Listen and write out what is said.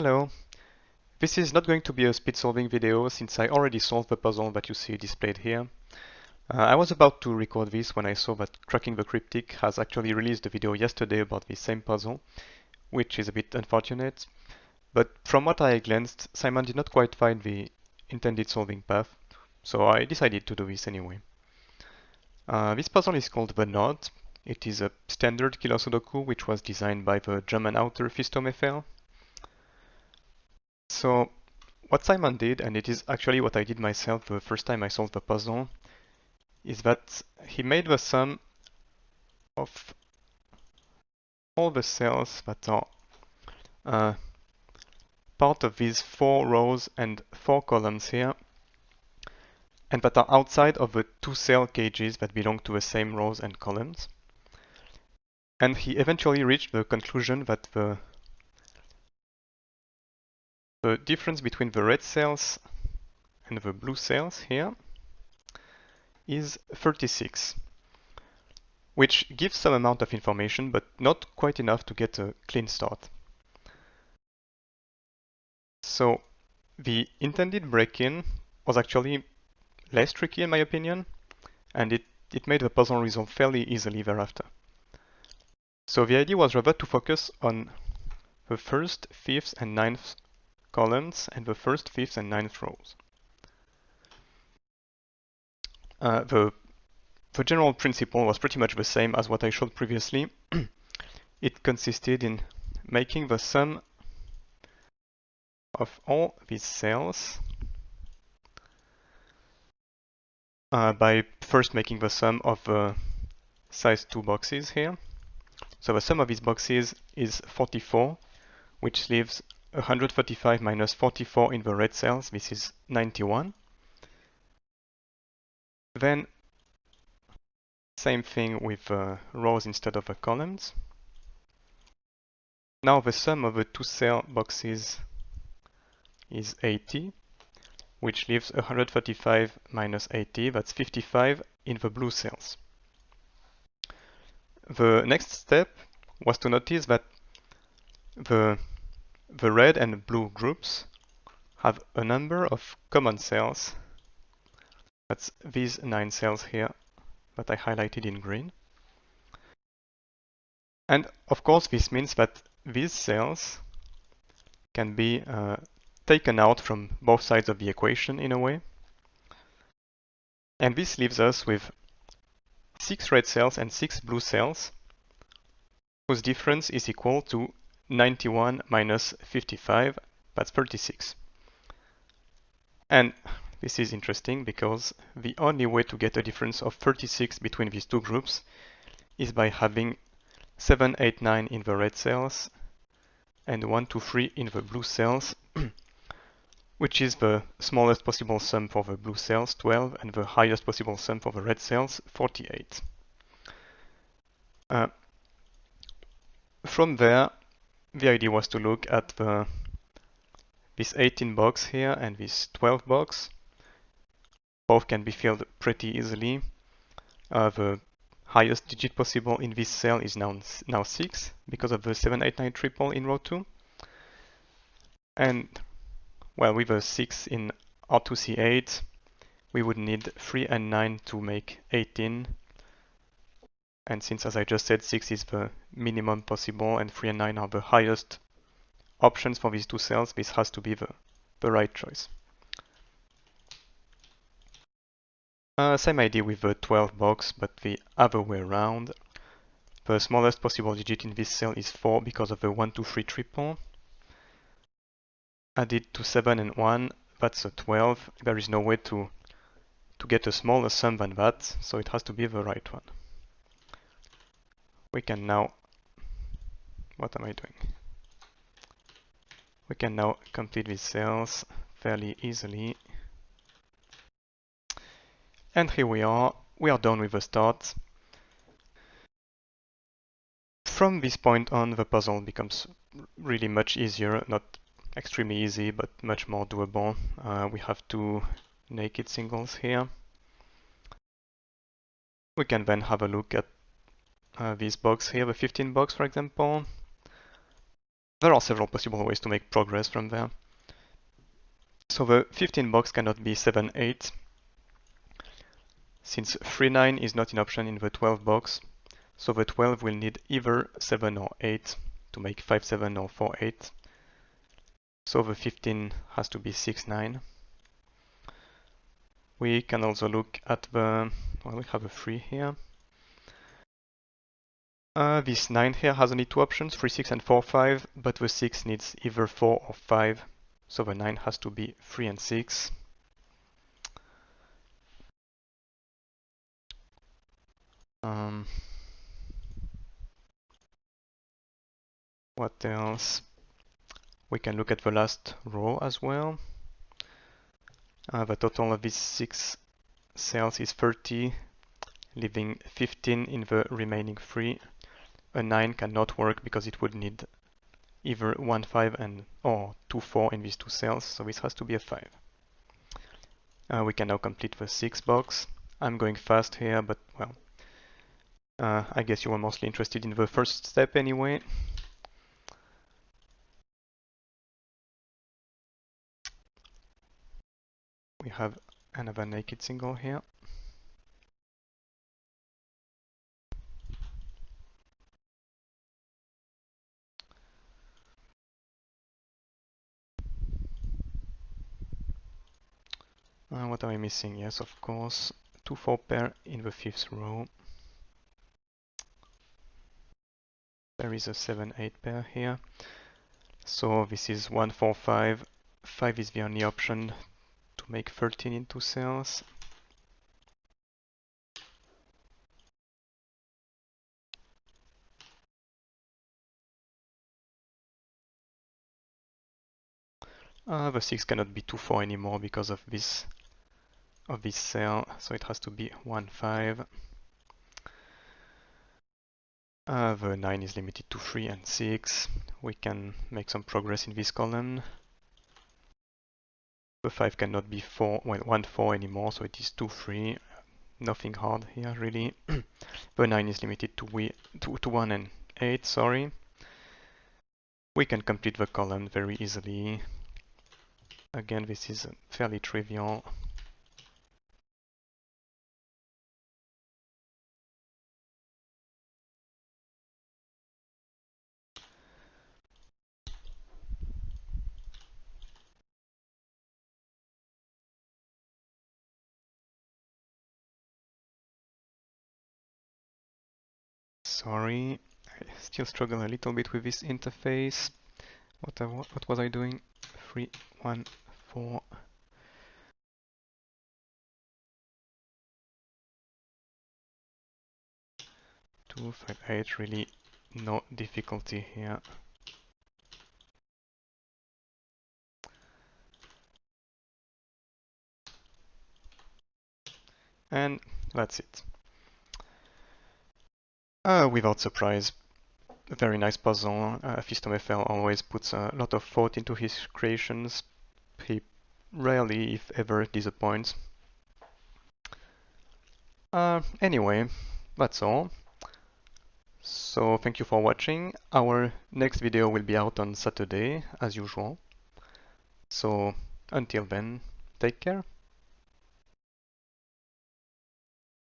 Hello. This is not going to be a speed solving video since I already solved the puzzle that you see displayed here. I was about to record this when I saw that Cracking the Cryptic has actually released a video yesterday about the same puzzle, which is a bit unfortunate. But from what I glanced, Simon did not quite find the intended solving path, so I decided to do this anyway. This puzzle is called the Node. It is a standard Killer Sudoku which was designed by the German author Phistomefel. So what Simon did, and it is actually what I did myself the first time I solved the puzzle, is that he made the sum of all the cells that are part of these 4 rows and 4 columns here, and that are outside of the 2 cell cages that belong to the same rows and columns. And he eventually reached the conclusion that the difference between the red cells and the blue cells here is 36, which gives some amount of information, but not quite enough to get a clean start. So the intended break-in was actually less tricky in my opinion, and it made the puzzle resolve fairly easily thereafter. So the idea was rather to focus on the first, fifth, and ninth columns and the first, fifth, and ninth rows. The general principle was pretty much the same as what I showed previously. It consisted in making the sum of all these cells by first making the sum of the size 2 boxes here. So the sum of these boxes is 44, which leaves 135 minus 44 in the red cells. This is 91. Then same thing with rows instead of the columns. Now the sum of the 2 cell boxes is 80, which leaves 135 minus 80, that's 55 in the blue cells. The next step was to notice that the red and blue groups have a number of common cells. That's these 9 cells here that I highlighted in green. And of course this means that these cells can be taken out from both sides of the equation in a way. And this leaves us with 6 red cells and 6 blue cells, whose difference is equal to 91 minus 55, that's 36. And this is interesting because the only way to get a difference of 36 between these two groups is by having 7, 8, 9 in the red cells and 1, 2, 3 in the blue cells, which is the smallest possible sum for the blue cells, 12, and the highest possible sum for the red cells, 48. From there, the idea was to look at this 18 box here and this 12 box. Both can be filled pretty easily. The highest digit possible in this cell is now 6 because of the 789 triple in row 2. And well, with a 6 in R2C8, we would need 3 and 9 to make 18. And since, as I just said, 6 is the minimum possible and 3 and 9 are the highest options for these two cells, this has to be the right choice. Same idea with the 12 box, but the other way around. The smallest possible digit in this cell is 4 because of the 1, 2, 3 triple. Added to 7 and 1, that's a 12. There is no way to get a smaller sum than that, so it has to be the right one. We can now... What am I doing? We can now complete these cells fairly easily. And here we are done with the start. From this point on, the puzzle becomes really much easier, not extremely easy, but much more doable. We have 2 naked singles here. We can then have a look at this box here, the 15 box for example. There are several possible ways to make progress from there. So the 15 box cannot be 7, 8, since 3, 9 is not an option in the 12 box. So the 12 will need either 7 or 8 to make 5, 7 or 4, 8. So the 15 has to be 6, 9. We can also look at the, well, we have a 3 here. This 9 here has only two options, 3, 6 and 4, 5, but the 6 needs either 4 or 5. So the 9 has to be 3 and 6. What else? We can look at the last row as well. The total of these 6 cells is 30, leaving 15 in the remaining 3. A 9 cannot work because it would need either 1, 5 and or 2, 4 in these two cells, so this has to be a 5. We can now complete the 6 box. I'm going fast here, but well, I guess you were mostly interested in the first step anyway. We have another naked single here. What am I missing? Yes, of course, 2, 4 pair in the 5th row. There is a 7, 8 pair here. So this is 1, 4, 5. 5 is the only option to make 13 in two cells. The 6 cannot be 2, 4 anymore because of this cell, so it has to be 1, 5. The 9 is limited to 3 and 6. We can make some progress in this column. The 5 cannot be 4, well, 1, 4 anymore, so it is 2, 3. Nothing hard here, really. The 9 is limited to 1 and 8, sorry. We can complete the column very easily. Again, this is fairly trivial. Sorry, I still struggle a little bit with this interface. What was I doing? 3, 1, 4. 2, 5, 8. Really no difficulty here. And that's it. Without surprise, a very nice puzzle. Phistomefel always puts a lot of thought into his creations. He rarely, if ever, disappoints. Anyway, that's all. So thank you for watching. Our next video will be out on Saturday, as usual. So until then, take care.